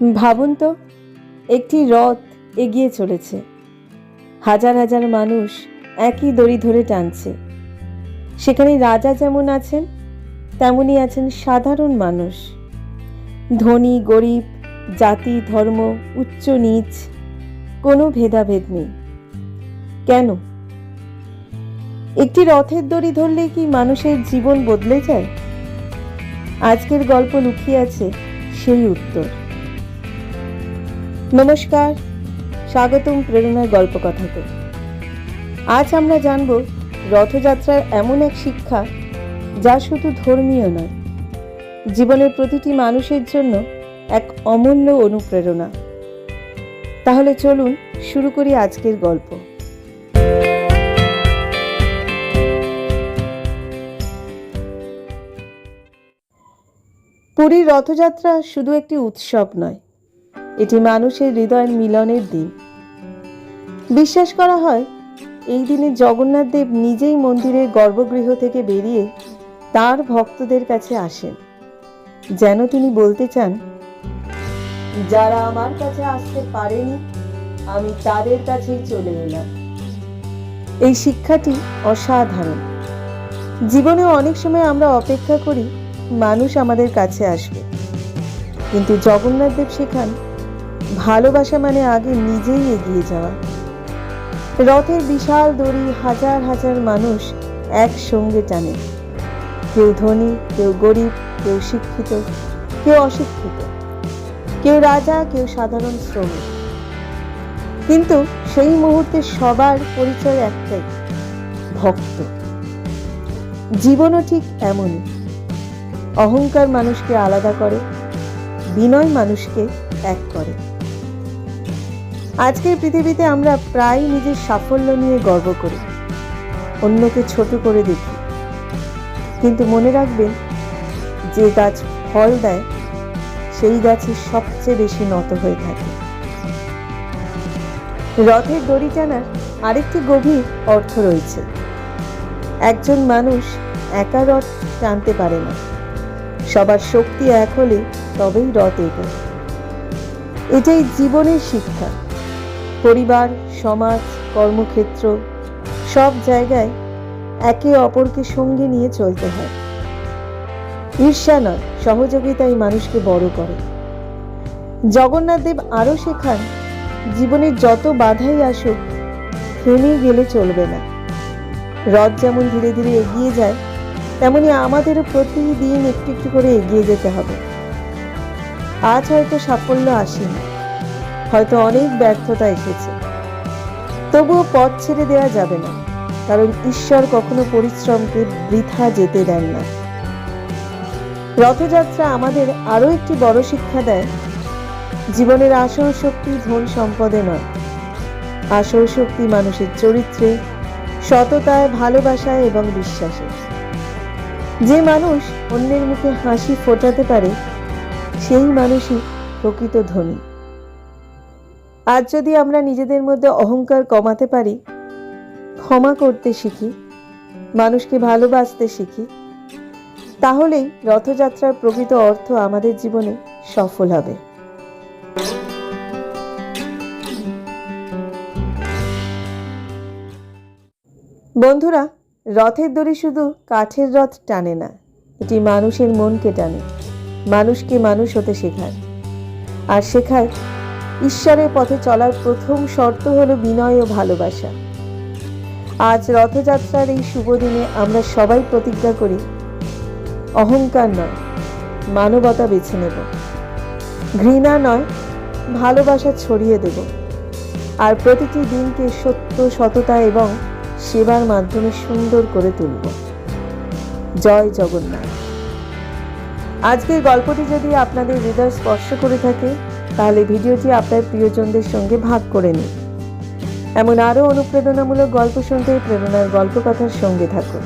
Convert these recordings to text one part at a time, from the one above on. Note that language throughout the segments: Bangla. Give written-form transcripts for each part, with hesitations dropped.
ভাবুন তো, একটি রথ এগিয়ে চলেছে, হাজার হাজার মানুষ একই দড়ি ধরে টানছে। সেখানে রাজা যেমন আছেন, তেমনি আছেন সাধারণ মানুষ। ধনী গরিব, জাতি ধর্ম, উচ্চ নীচ, কোনো ভেদাভেদ নেই। কেন? একটি রথের দড়ি ধরলে কি মানুষের জীবন বদলে যায়? আজকের গল্প লুকিয়ে আছে সেই উত্তর। নমস্কার, স্বাগতম প্রেরণার গল্প কথাতে। আজ আমরা জানব রথযাত্রার এমন এক শিক্ষা যা শুধু ধর্মীয় নয়, জীবনের প্রতিটি মানুষের জন্য এক অমূল্য অনুপ্রেরণা। তাহলে চলুন শুরু করি আজকের গল্প। পুরীর রথযাত্রা শুধু একটি উৎসব নয়, এটি মানুষের হৃদয়ের মিলনের দিন। বিশ্বাস করা হয় এই দিনে জগন্নাথ দেব নিজেই মন্দিরের গর্ভগৃহ থেকে বেরিয়ে তার ভক্তদের কাছে আসেন, যেন তিনি বলতে চান, যারা আমার কাছে আসতে পারেনি আমি তাদের কাছেই চলে এলাম। এই শিক্ষাটি অসাধারণ। জীবনে অনেক সময় আমরা অপেক্ষা করি মানুষ আমাদের কাছে আসবে, কিন্তু জগন্নাথ দেব শেখান ভালোবাসা মানে আগে নিজেই এগিয়ে যাওয়া। রথের বিশাল দড়ি হাজার হাজার মানুষ একসঙ্গে টানে। কেউ ধনী, কেউ গরিব, কেউ শিক্ষিত, কেউ অশিক্ষিত, কেউ রাজা, কেউ সাধারণ শ্রমিক। কিন্তু সেই মুহূর্তে সবার পরিচয় একটাই, ভক্ত। জীবনও ঠিক এমনই। অহংকার মানুষকে আলাদা করে, বিনয় মানুষকে এক করে। আজকের পৃথিবীতে আমরা প্রায় নিজের সাফল্য নিয়ে গর্ব করি, অন্যকে ছোট করে দেখি। কিন্তু মনে রাখবেন, যে গাছ ফল দেয় সেই গাছই সবচেয়ে বেশি নত হয়ে থাকে। রথের দড়ি টানার আরেকটি গভীর অর্থ রয়েছে। একজন মানুষ একা রথ টানতে পারে না, সবার শক্তি এক হলে তবেই রথ এগোয়। এটাই জীবনের শিক্ষা। পরিবার, সমাজ, কর্মক্ষেত্র, সব জায়গায় একে অপরকে সঙ্গে নিয়ে চলতে হয়। ঈর্ষা নয়, সহযোগিতাই মানুষকে বড় করে। জগন্নাথ দেব আরও শেখান, জীবনের যত বাধাই আসুক থেমে গেলে চলবে না। রথ যেমন ধীরে ধীরে এগিয়ে যায়, তেমনি আমাদেরও প্রতিদিন একটু একটু করে এগিয়ে যেতে হবে। আজ হয়তো সাফল্য আসেনি, হয়তো অনেক ব্যর্থতা এসেছে, তবুও পথ ছেড়ে দেওয়া যাবে না, কারণ ঈশ্বর কখনো পরিশ্রমকে বৃথা যেতে দেন না। রথযাত্রা আমাদের আরো একটি বড় শিক্ষা দেয়, জীবনের আসল শক্তি ধন সম্পদে নয়, আসল শক্তি মানুষের চরিত্রে, সততায়, ভালোবাসায় এবং বিশ্বাসে। যে মানুষ অন্যের মুখে হাসি ফোটাতে পারে, সেই মানুষই প্রকৃত ধনী। আজ যদি আমরা নিজেদের মধ্যে অহংকার কমাতে পারি, ক্ষমা করতে শিখি, মানুষকে ভালোবাসতে শিখি, তাহলেই রথযাত্রার প্রকৃত অর্থ আমাদের জীবনে সফল হবে। বন্ধুরা, রথের দড়ি শুধু কাঠের রথ টানে না, এটি মানুষের মনকে টানে, মানুষকে মানুষ হতে শেখায়। আর শেখায় ঈশ্বরের পথে চলার প্রথম শর্ত হলো বিনয় ও ভালোবাসা। আজ রথযাত্রার এই শুভ দিনে আমরা সবাই প্রতিজ্ঞা করি, অহংকার নয়, মানবতা বেছে নেব, ঘৃণা নয়, ভালোবাসা ছড়িয়ে দেব, আর প্রতিটি দিনকে সত্য, সততা এবং সেবার মাধ্যমে সুন্দর করে তুলব। জয় জগন্নাথ। আজকের গল্পটি যদি আপনাদের হৃদয় স্পর্শ করে থাকে, তাহলে ভিডিওটি আপনার প্রিয়জনদের সঙ্গে ভাগ করে নিন। এমন আরও অনুপ্রেরণামূলক গল্প শুনতে প্রেরণার গল্প কথার সঙ্গে থাকুন।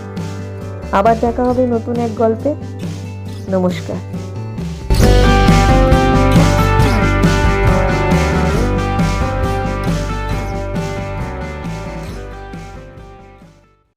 আবার দেখা হবে নতুন এক গল্পে। নমস্কার।